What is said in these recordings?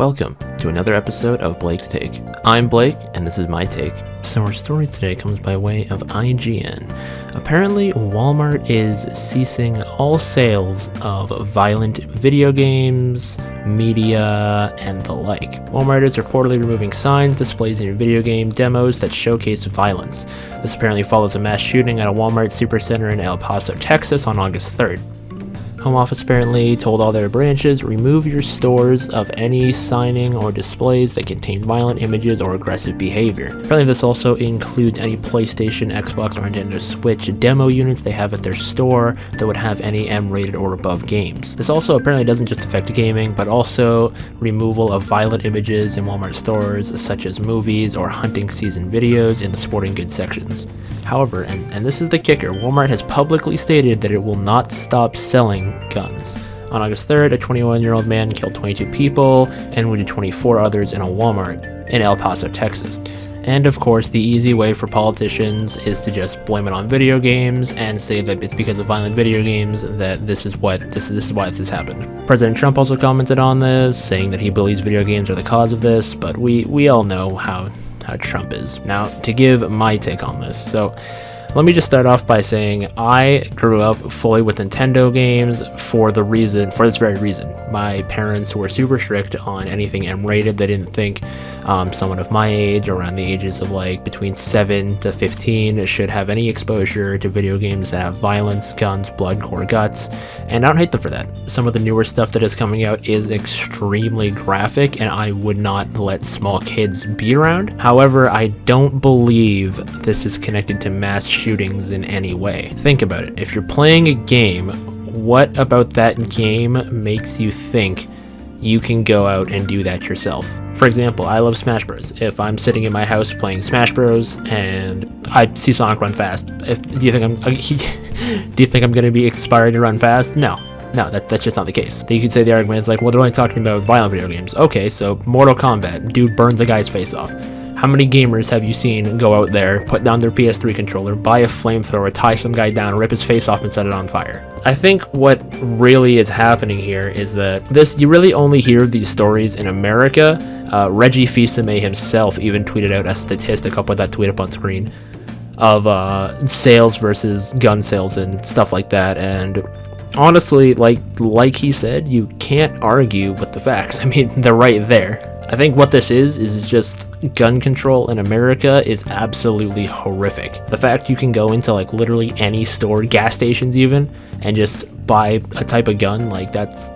Welcome to another episode of Blake's Take. I'm Blake, and this is my take. So our story today comes by way of IGN. Apparently, Walmart is ceasing all sales of violent video games, media, and the like. Walmart is reportedly removing signs, displays, and video game demos that showcase violence. This apparently follows a mass shooting at a Walmart supercenter in El Paso, Texas on August 3rd. Home Office apparently told all their branches, remove your stores of any signing or displays that contain violent images or aggressive behavior. Apparently this also includes any PlayStation, Xbox, or Nintendo Switch demo units they have at their store that would have any M-rated or above games. This also apparently doesn't just affect gaming, but also removal of violent images in Walmart stores, such as movies or hunting season videos in the sporting goods sections. However, and this is the kicker, Walmart has publicly stated that it will not stop selling guns. On August 3rd, a 21-year-old man killed 22 people and wounded 24 others in a Walmart in El Paso, Texas. And of course, the easy way for politicians is to just blame it on video games and say that it's because of violent video games that this is why this has happened. President Trump also commented on this, saying that he believes video games are the cause of this, but we all know how Trump is. Now, to give my take on this, so let me just start off by saying I grew up fully with Nintendo games for this very reason. My parents were super strict on anything M-rated. They didn't think someone of my age, or around the ages of like between 7 to 15, should have any exposure to video games that have violence, guns, blood, gore, guts, and I don't hate them for that. Some of the newer stuff that is coming out is extremely graphic, and I would not let small kids be around. However, I don't believe this is connected to mass shootings in any way. Think about it. If you're playing a game, what about that game makes you think you can go out and do that yourself? For example, I love Smash Bros. If I'm sitting in my house playing Smash Bros. And I see Sonic run fast, do you think I'm going to be inspired to run fast? No, that's just not the case. You could say the argument is like, well, they're only talking about violent video games. Okay, so Mortal Kombat, dude burns a guy's face off. How many gamers have you seen go out there, put down their PS3 controller, buy a flamethrower, tie some guy down, rip his face off, and set it on fire? I think what really is happening here is that you really only hear these stories in America. Reggie Fils-Aimé himself even tweeted out a statistic, I'll put that tweet up on screen, of sales versus gun sales and stuff like that, and honestly, like he said, you can't argue with the facts. I mean, they're right there. I think what this is just gun control in America is absolutely horrific. The fact you can go into like literally any store, gas stations even, and just buy a type of gun, like that's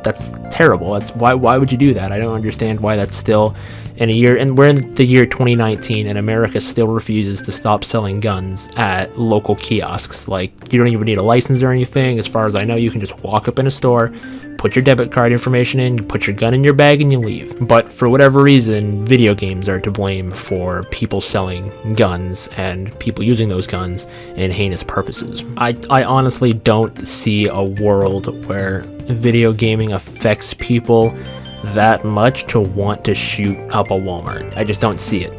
terrible. That's why would you do that? I don't understand why that's still in a year, and we're in the year 2019 and America still refuses to stop selling guns at local kiosks. Like, you don't even need a license or anything. As far as I know, you can just walk up in a store, put your debit card information in, you put your gun in your bag, and you leave. But for whatever reason, video games are to blame for people selling guns and people using those guns in heinous purposes. I honestly don't see a world where video gaming affects people that much to want to shoot up a Walmart. I just don't see it.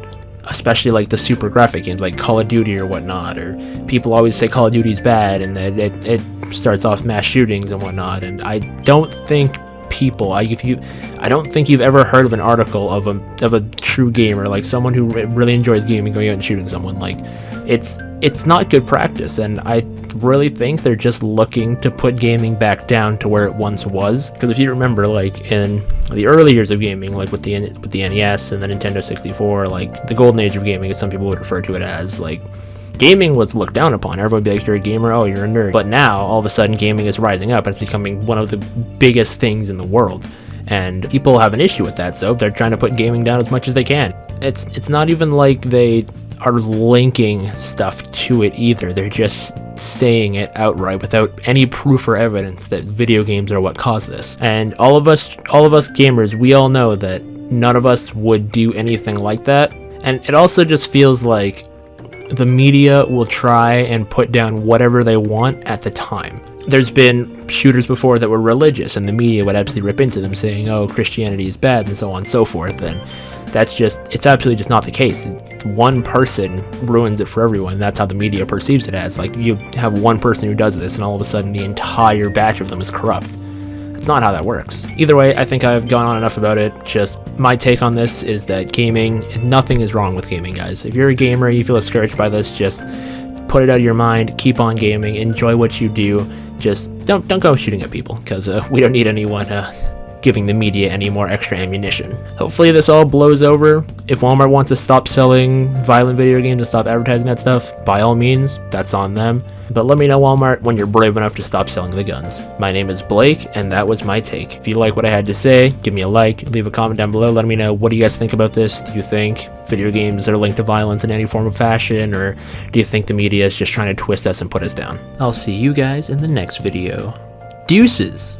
Especially like the super graphic games like Call of Duty or whatnot, or people always say Call of Duty's bad and that it starts off mass shootings and whatnot, and I don't think I don't think you've ever heard of an article of a true gamer, like someone who really enjoys gaming, going out and shooting someone. Like, it's not good practice, and I really think they're just looking to put gaming back down to where it once was. Because if you remember, like in the early years of gaming, like with the NES and the Nintendo 64, like the golden age of gaming, as some people would refer to it as, like, gaming was looked down upon. Everyone would be like, you're a gamer, oh, you're a nerd. But now, all of a sudden, gaming is rising up and it's becoming one of the biggest things in the world. And people have an issue with that, so they're trying to put gaming down as much as they can. It's not even like they are linking stuff to it either. They're just saying it outright without any proof or evidence that video games are what caused this. And all of us gamers, we all know that none of us would do anything like that. And it also just feels like the media will try and put down whatever they want at the time. There's been shooters before that were religious, and the media would absolutely rip into them, saying, oh, Christianity is bad, and so on and so forth. And it's absolutely just not the case. One person ruins it for everyone. That's how the media perceives it as. Like, you have one person who does this, and all of a sudden the entire batch of them is corrupt. It's not how that works. Either way, I think I've gone on enough about it. Just my take on this is that gaming, nothing is wrong with gaming, guys. If you're a gamer, you feel discouraged by this, just put it out of your mind, keep on gaming, enjoy what you do. Just don't go shooting at people, because we don't need anyone giving the media any more extra ammunition. Hopefully this all blows over. If Walmart wants to stop selling violent video games and stop advertising that stuff, by all means, that's on them. But let me know, Walmart, when you're brave enough to stop selling the guns. My name is Blake, and that was my take. If you like what I had to say, give me a like, leave a comment down below, let me know, what do you guys think about this? Do you think video games are linked to violence in any form of fashion, or do you think the media is just trying to twist us and put us down? I'll see you guys in the next video. Deuces!